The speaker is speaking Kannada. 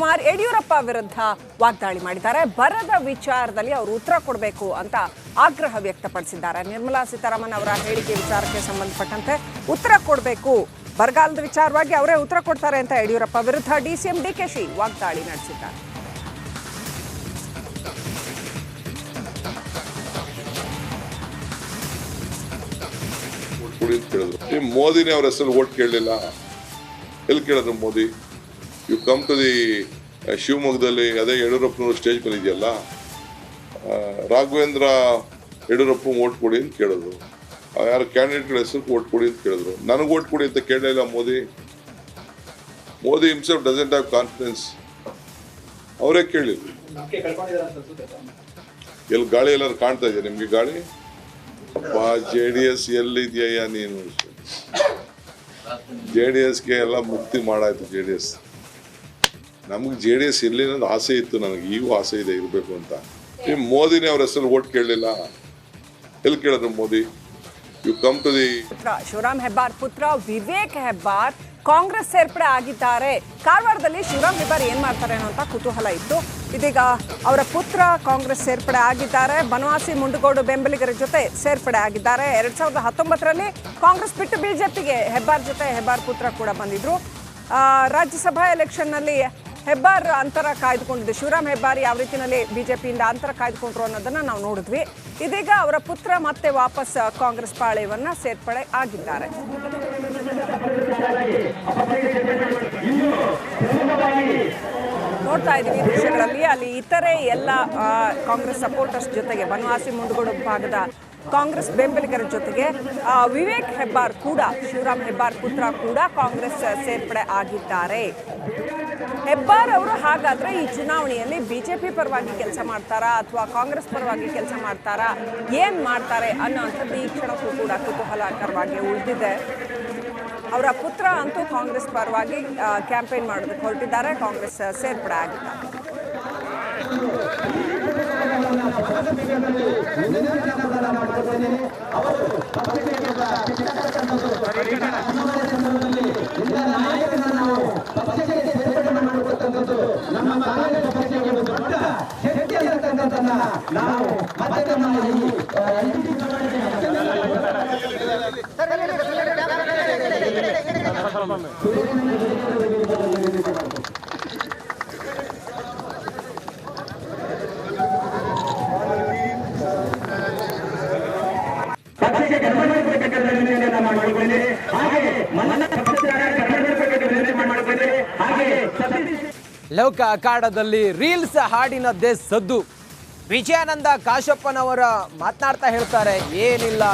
ಕುಮಾರ್ ಯಡಿಯೂರಪ್ಪ ವಿರುದ್ಧ ವಾಗ್ದಾಳಿ ಮಾಡಿದ್ದಾರೆ. ಬರದ ವಿಚಾರದಲ್ಲಿ ಅವರು ಉತ್ತರ ಕೊಡಬೇಕು ಅಂತ ಆಗ್ರಹ ವ್ಯಕ್ತಪಡಿಸಿದ್ದಾರೆ. ನಿರ್ಮಲಾ ಸೀತಾರಾಮನ್ ಅವರ ಹೇಳಿಕೆ ವಿಚಾರಕ್ಕೆ ಸಂಬಂಧಪಟ್ಟಂತೆ ಉತ್ತರ ಕೊಡಬೇಕು, ಬರಗಾಲದ ವಿಚಾರವಾಗಿ ಅವರೇ ಉತ್ತರ ಕೊಡ್ತಾರೆ ಅಂತ ಯಡಿಯೂರಪ್ಪ ವಿರುದ್ಧ ಡಿಸಿಎಂ ಡಿಕೆಶಿ ವಾಗ್ದಾಳಿ ನಡೆಸಿದ್ದಾರೆ. ಮೋದಿನೇ ಅವರ ಹೆಸರು ಓಟ್ ಕೇಳಲಿಲ್ಲ, ಎಲ್ಲಿ ಕೇಳಿದ್ರು Modi? You come to the ಶಿವಮೊಗ್ಗದಲ್ಲಿ ಅದೇ ಯಡಿಯೂರಪ್ಪನವರು ಸ್ಟೇಜ್ ಮೇಲೆ ಇದೆಯಲ್ಲ, ರಾಘವೇಂದ್ರ ಯಡಿಯೂರಪ್ಪ ಓಟ್ ಕೊಡಿ ಅಂತ ಕೇಳಿದ್ರು. ಯಾರು ಕ್ಯಾಂಡಿಡೇಟ್ಗಳ ಹೆಸರು ಓಟ್ ಕೊಡಿ ಅಂತ ಕೇಳಿದ್ರು. ನನಗೆ ಓಟ್ ಕೊಡಿ ಅಂತ ಕೇಳಲಿಲ್ಲ Modi. Modi himself doesn't have confidence. ಅವರೇ ಕೇಳಿಲ್ಲ. ಎಲ್ಲಿ ಗಾಳಿ ಎಲ್ಲರೂ ಕಾಣ್ತಾ ಇದೆಯಾ ನಿಮ್ಗೆ? ಗಾಳಿ ಅಪ್ಪ, JDS ಎಲ್ಲಿದೆಯಾ ನೀನು? JDSಗೆ ಎಲ್ಲ ಮುಕ್ತಿ ಮಾಡಾಯ್ತು. JDS ನಮ್ಗೆ JDS ಇರ್ಲಿ ಅನ್ನೋದು ಆಸೆ ಇತ್ತು, ನನಗೆ ಈಗೂ ಆಸೆ ಇದೆ ಇರಬೇಕು ಅಂತ. ಮೋದಿನೇ ಅವ್ರ ಹೆಸರು ಓಟ್ ಕೇಳಲಿಲ್ಲ, ಎಲ್ಲಿ ಕೇಳಿದ್ರು Modi? You come to the Shivaram Hebbar ಪುತ್ರ ವಿವೇಕ್ ಹೆಬ್ಬಾರ್ ಕಾಂಗ್ರೆಸ್ ಸೇರ್ಪಡೆ ಆಗಿದ್ದಾರೆ. ಕಾರವಾರದಲ್ಲಿ ಶಿವರಾಮ್ ಹೆಬ್ಬಾರ್ ಏನ್ ಮಾಡ್ತಾರೆ ಅನ್ನೋ ಕುತೂಹಲ ಇತ್ತು. ಇದೀಗ ಅವರ ಪುತ್ರ ಕಾಂಗ್ರೆಸ್ ಸೇರ್ಪಡೆ ಆಗಿದ್ದಾರೆ. ಬನವಾಸಿ ಮುಂಡಗೋಡು ಬೆಂಬಲಿಗರ ಜೊತೆ ಸೇರ್ಪಡೆ ಆಗಿದ್ದಾರೆ. 2019ರಲ್ಲಿ ಕಾಂಗ್ರೆಸ್ ಬಿಟ್ಟು ಬಿಜೆಪಿಗೆ ಹೆಬ್ಬಾರ್ ಜೊತೆ ಹೆಬ್ಬಾರ್ ಪುತ್ರ ಕೂಡ ಬಂದಿದ್ರು. ರಾಜ್ಯಸಭಾ ಎಲೆಕ್ಷನ್ನಲ್ಲಿ ಹೆಬ್ಬಾರ್ ಅಂತರ ಕಾಯ್ದುಕೊಂಡಿದ್ದು, ಶಿವರಾಮ್ ಹೆಬ್ಬಾರ್ ಯಾವ ರೀತಿಯಲ್ಲಿ ಬಿಜೆಪಿಯಿಂದ ಅಂತರ ಕಾಯ್ದುಕೊಂಡ್ರು ಅನ್ನೋದನ್ನ ನಾವು ನೋಡಿದ್ವಿ. ಇದೀಗ ಅವರ ಪುತ್ರ ಮತ್ತೆ ವಾಪಸ್ ಕಾಂಗ್ರೆಸ್ ಪಾಳೆಯವನ್ನ ಸೇರ್ಪಡೆ ಆಗಿದ್ದಾರೆ. ನೋಡ್ತಾ ಇದ್ದೀವಿ ದೃಶ್ಯಗಳಲ್ಲಿ. ಅಲ್ಲಿ ಇತರೆ ಎಲ್ಲ ಕಾಂಗ್ರೆಸ್ ಸಪೋರ್ಟರ್ಸ್ ಜೊತೆಗೆ ಬನವಾಸಿ ಮುಂಡಗೋಡು ಭಾಗದ ಕಾಂಗ್ರೆಸ್ ಬೆಂಬಲಿಗರ ಜೊತೆಗೆ ವಿವೇಕ್ ಹೆಬ್ಬಾರ್ ಕೂಡ, ಶಿವರಾಮ್ ಹೆಬ್ಬಾರ್ ಪುತ್ರ ಕೂಡ ಕಾಂಗ್ರೆಸ್ ಸೇರ್ಪಡೆ ಆಗಿದ್ದಾರೆ. ಹೆಬ್ಬಾರ್ ಅವರು ಹಾಗಾದ್ರೆ ಈ ಚುನಾವಣೆಯಲ್ಲಿ ಬಿಜೆಪಿ ಪರವಾಗಿ ಕೆಲಸ ಮಾಡ್ತಾರಾ ಅಥವಾ ಕಾಂಗ್ರೆಸ್ ಪರವಾಗಿ ಕೆಲಸ ಮಾಡ್ತಾರಾ, ಏನ್ ಮಾಡ್ತಾರೆ ಅನ್ನೋಂಥದ್ದು ಈ ಕ್ಷಣಕ್ಕೂ ಕೂಡ ಕುತೂಹಲಕರವಾಗಿ ಉಳಿದಿದೆ. ಅವರ ಪುತ್ರ ಅಂತೂ ಕಾಂಗ್ರೆಸ್ ಪರವಾಗಿ ಕ್ಯಾಂಪೇನ್ ಮಾಡೋದಕ್ಕೆ ಹೊರಟಿದ್ದಾರೆ, ಕಾಂಗ್ರೆಸ್ ಸೇರ್ಪಡೆ ಆಗಿದ್ದಾರೆ. ಲೋಕ ಅಖಾಡದಲ್ಲಿ ರೀಲ್ಸ್ ಹಾಡಿನದ್ದೇ ಸದ್ದು. ವಿಜಯಾನಂದ ಕಾಶಪ್ಪನವರ ಮಾತನಾಡ್ತಾ ಹೇಳ್ತಾರೆ, ಏನಿಲ್ಲ